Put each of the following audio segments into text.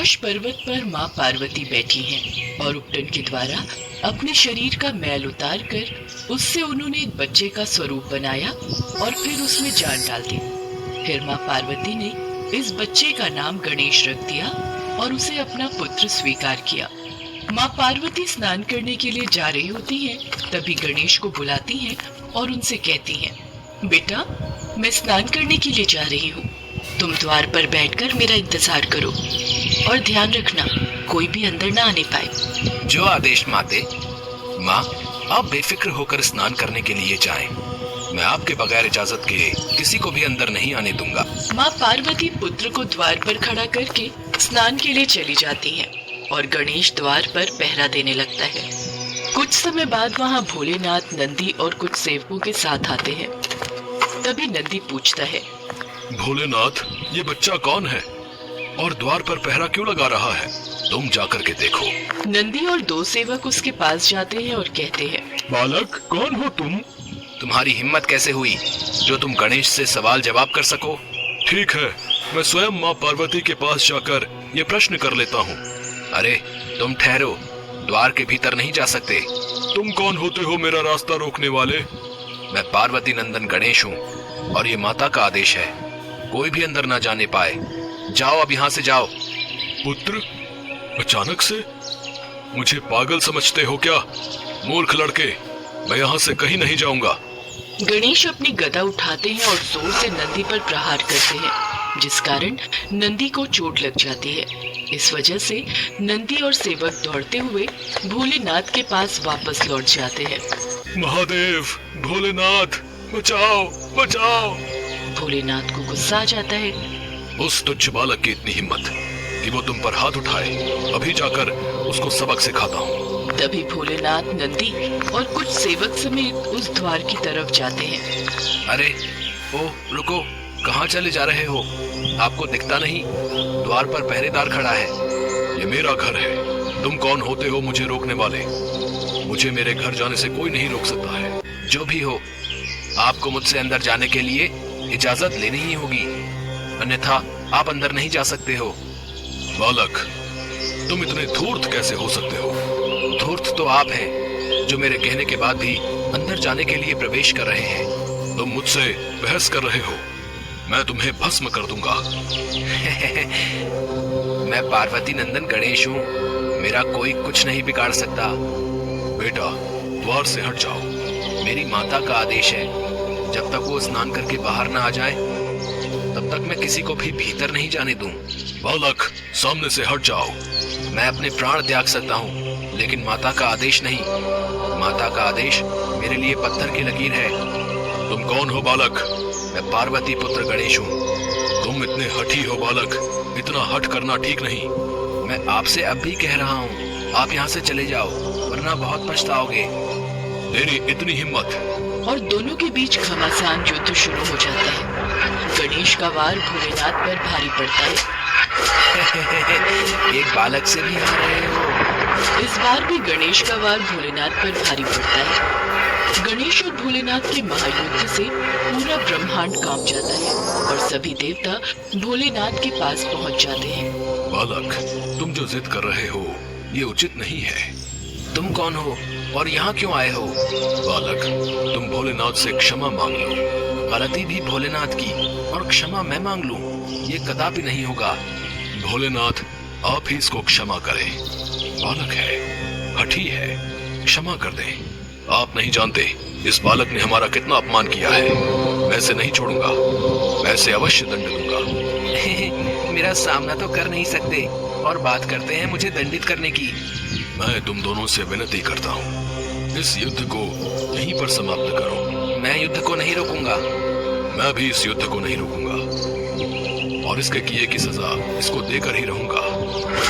कैलाश पर्वत पर माँ पार्वती बैठी हैं और उपटन के द्वारा अपने शरीर का मैल उतार कर उससे उन्होंने एक बच्चे का स्वरूप बनाया और फिर उसमें जान डाल दी। फिर माँ पार्वती ने इस बच्चे का नाम गणेश रख दिया और उसे अपना पुत्र स्वीकार किया। माँ पार्वती स्नान करने के लिए जा रही होती हैं, तभी गणेश को बुलाती हैं और उनसे कहती हैं, बेटा, मैं स्नान करने के लिए जा रही हूँ। तुम द्वार पर बैठकर मेरा इंतजार करो और ध्यान रखना कोई भी अंदर ना आने पाए। जो आदेश माते। माँ, आप बेफिक्र होकर स्नान करने के लिए जाएं। मैं आपके बगैर इजाजत के किसी को भी अंदर नहीं आने दूंगा। माँ पार्वती पुत्र को द्वार पर खड़ा करके स्नान के लिए चली जाती हैं और गणेश द्वार पर पहरा देने लगता है। कुछ समय बाद वहाँ भोलेनाथ, नंदी और कुछ सेवकों के साथ आते हैं। तभी नंदी पूछता है, भोलेनाथ, ये बच्चा कौन है और द्वार पर पहरा क्यों लगा रहा है? तुम जाकर के देखो। नंदी और दो सेवक उसके पास जाते हैं और कहते हैं, बालक, कौन हो तुम? तुम्हारी हिम्मत कैसे हुई जो तुम गणेश से सवाल जवाब कर सको? ठीक है, मैं स्वयं माँ पार्वती के पास जाकर ये प्रश्न कर लेता हूँ। अरे तुम ठहरो, द्वार के भीतर नहीं जा सकते। तुम कौन होते हो मेरा रास्ता रोकने वाले? मैं पार्वती नंदन गणेश हूँ और ये माता का आदेश है, कोई भी अंदर ना जाने पाए। जाओ, अब यहाँ से जाओ। पुत्र, अचानक से मुझे पागल समझते हो क्या? मूर्ख लड़के, मैं यहाँ से कहीं नहीं जाऊंगा। गणेश अपनी गदा उठाते हैं और जोर से नंदी पर प्रहार करते हैं, जिस कारण नंदी को चोट लग जाती है। इस वजह से नंदी और सेवक दौड़ते हुए भोलेनाथ के पास वापस लौट जाते हैं। महादेव, भोलेनाथ, बचाओ, बचाओ। भोलेनाथ को गुस्सा आ जाता है। उस तुच्छ बालक की इतनी हिम्मत कि वो तुम पर हाथ उठाए। अभी जाकर उसको सबक सिखाता हूँ। तभी भोलेनाथ, नंदी और कुछ सेवक समेत उस द्वार की तरफ जाते हैं। अरे ओ रुको, कहाँ चले जा रहे हो? आपको दिखता नहीं? द्वार पर पहरेदार खड़ा है। ये मेरा घर है, तुम कौन होते हो मुझे रोकने वाले? मुझे मेरे घर जाने से कोई नहीं रोक सकता है। जो भी हो, आपको मुझसे अंदर जाने के लिए इजाजत लेनी ही होगी, अन्यथा आप अंदर नहीं जा सकते हो। बालक, तुम इतने धूर्त कैसे हो सकते हो? धूर्त तो आप हैं, जो मेरे कहने के बाद भी अंदर जाने के लिए प्रवेश कर रहे हैं। तुम मुझसे बहस कर रहे हो? मैं तुम्हें भस्म कर दूंगा। मैं पार्वती नंदन गणेश हूँ, मेरा कोई कुछ नहीं बिगाड़ सकता। बेटा, द्वार से हट जाओ। मेरी माता का आदेश है, जब तक वो स्नान करके बाहर ना आ जाए तब तक मैं किसी को भी भीतर नहीं जाने दूं। बालक, सामने से हट जाओ। मैं अपने प्राण त्याग सकता हूँ, लेकिन माता का आदेश नहीं। माता का आदेश मेरे लिए पत्थर की लकीर है। तुम कौन हो बालक? मैं पार्वती पुत्र गणेश हूँ। तुम इतने हठी हो बालक, इतना हठ करना ठीक नहीं। मैं आपसे अब भी कह रहा हूँ, आप यहाँ से चले जाओ, वरना बहुत पछताओगे। तेरी इतनी हिम्मत! और दोनों के बीच घमासान युद्ध शुरू हो जाता है। गणेश का वार भोलेनाथ पर भारी पड़ता है। एक बालक से भी हार रहे हो। इस बार भी गणेश का वार भोलेनाथ पर भारी पड़ता है। गणेश और भोलेनाथ के महायुद्ध से पूरा ब्रह्मांड कांप जाता है और सभी देवता भोलेनाथ के पास पहुंच जाते हैं। बालक, तुम जो जिद कर रहे हो ये उचित नहीं है। तुम कौन हो और यहाँ क्यों आए हो? बालक, तुम भोलेनाथ से क्षमा मांग लो। गलती भी भोलेनाथ की और क्षमा मैं मांग लूं, ये कदापि नहीं होगा। भोलेनाथ, आप ही इसको क्षमा करें। बालक है, हठी है, क्षमा कर दें। आप नहीं जानते इस बालक ने हमारा कितना अपमान किया है। मैं इसे नहीं छोड़ूंगा, मैं इसे अवश्य दंड दूंगा। मेरा सामना तो कर नहीं सकते और बात करते हैं मुझे दंडित करने की। मैं तुम दोनों से विनती करता हूँ, इस युद्ध को यहीं पर समाप्त करो। मैं युद्ध को नहीं रोकूंगा। मैं भी इस युद्ध को नहीं रोकूंगा और इसके किए की सजा इसको देकर ही रहूंगा।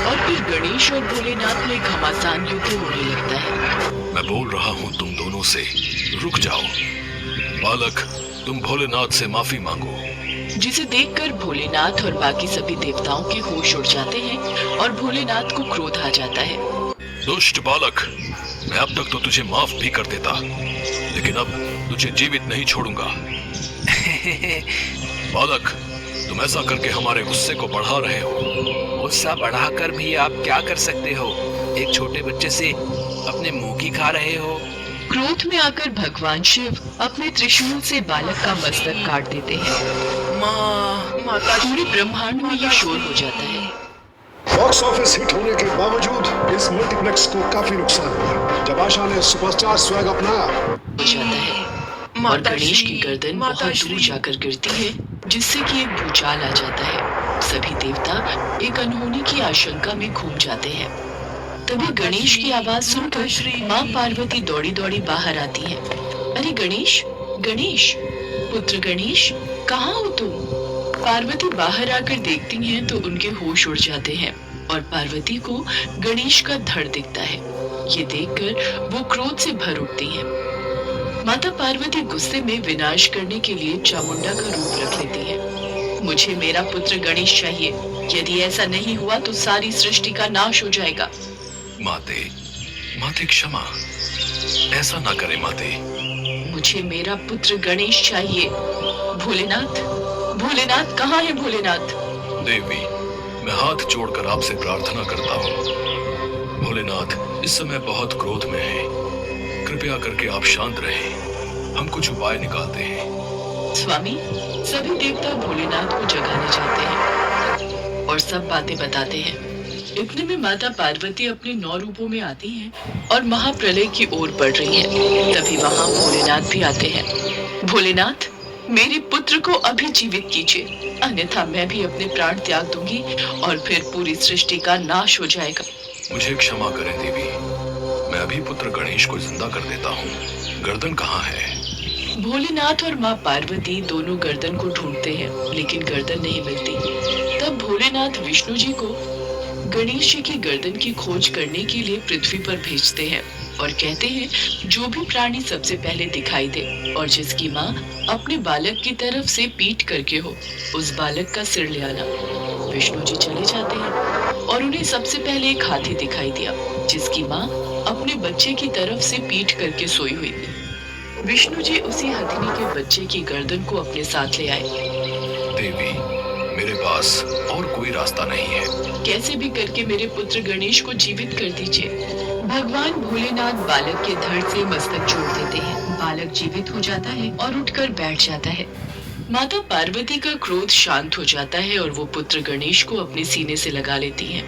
और फिर गणेश और भोलेनाथ में घमासान युद्ध होने लगता है। मैं बोल रहा हूँ तुम दोनों से, रुक जाओ। बालक, तुम भोलेनाथ से माफी मांगो। जिसे देखकर भोलेनाथ और बाकी सभी देवताओं के होश उड़ जाते हैं और भोलेनाथ को क्रोध आ जाता है। दुष्ट बालक, मैं अब तक तो तुझे माफ भी कर देता, लेकिन अब तुझे जीवित नहीं छोड़ूंगा। बालक, तुम ऐसा करके हमारे गुस्से को बढ़ा रहे हो। गुस्सा बढ़ाकर भी आप क्या कर सकते हो? एक छोटे बच्चे से अपने मुंह की खा रहे हो। क्रोध में आकर भगवान शिव अपने त्रिशूल से बालक का मस्तक काट देते हैं। माता पूरे ब्रह्मांड में ये शोर हो जाता है। बॉक्स ऑफिस हिट होने के बावजूद इस मल्टीप्लेक्स को काफी नुकसान हुआ जब आशा ने सुपरस्टार स्वैग अपनाया। हो जाता है और गणेश की गर्दन बहुत दूर जाकर गिरती है, जिससे कि एक भूचाल आ जाता है। सभी देवता एक अनहोनी की आशंका में घूम जाते हैं। तभी गणेश की आवाज सुनकर माँ पार्वती दौड़ी दौड़ी बाहर आती है। अरे गणेश, गणेश, पुत्र गणेश, कहाँ हो तुम? पार्वती बाहर आकर देखती हैं तो उनके होश उड़ जाते हैं और पार्वती को गणेश का धड़ दिखता है। ये देखकर वो क्रोध से भर उठती हैं। माता पार्वती गुस्से में विनाश करने के लिए चामुंडा का रूप रख लेती है। मुझे मेरा पुत्र गणेश चाहिए। यदि ऐसा नहीं हुआ तो सारी सृष्टि का नाश हो जाएगा। माते, माते क्षमा, ऐसा ना करे माते। मुझे मेरा पुत्र गणेश चाहिए। भोलेनाथ, भोलेनाथ, कहाँ है भोलेनाथ? देवी, मैं हाथ जोड़कर आपसे प्रार्थना करता हूँ। भोलेनाथ इस समय बहुत क्रोध में है, कृपया करके आप शांत रहें। हम कुछ उपाय निकालते हैं। स्वामी, सभी देवता भोलेनाथ को जगाने जाते हैं और सब बातें बताते हैं। इतने में माता पार्वती अपने 9 रूपों में आती हैं और महाप्रलय की ओर बढ़ रही हैं। तभी वहां भोलेनाथ भी आते हैं। भोलेनाथ, मेरे पुत्र को अभी जीवित कीजिए, अन्यथा मैं भी अपने प्राण त्याग दूंगी और फिर पूरी सृष्टि का नाश हो जाएगा। मुझे क्षमा करें देवी, मैं अभी पुत्र गणेश को जिंदा कर देता हूँ। गर्दन कहाँ है? भोलेनाथ और माँ पार्वती दोनों गर्दन को ढूंढते हैं, लेकिन गर्दन नहीं मिलती। तब भोलेनाथ विष्णु जी को गणेश जी की गर्दन की खोज करने के लिए पृथ्वी पर भेजते हैं और कहते हैं जो भी प्राणी सबसे पहले दिखाई दे और जिसकी माँ अपने बालक की तरफ से पीठ करके हो, उस बालक का सिर ले आना। विष्णु जी चले जाते हैं और उन्हें सबसे पहले एक हाथी दिखाई दिया, जिसकी माँ अपने बच्चे की तरफ से पीठ करके सोई हुई थी। विष्णु जी उसी हथिनी के बच्चे की गर्दन को अपने साथ ले आए। देवी, मेरे पास और कोई रास्ता नहीं है। कैसे भी करके मेरे पुत्र गणेश को जीवित कर दीजिए। भगवान भोलेनाथ बालक के धड़ से मस्तक जोड़ देते हैं। बालक जीवित हो जाता है और उठकर बैठ जाता है। माता पार्वती का क्रोध शांत हो जाता है और वो पुत्र गणेश को अपने सीने से लगा लेती हैं।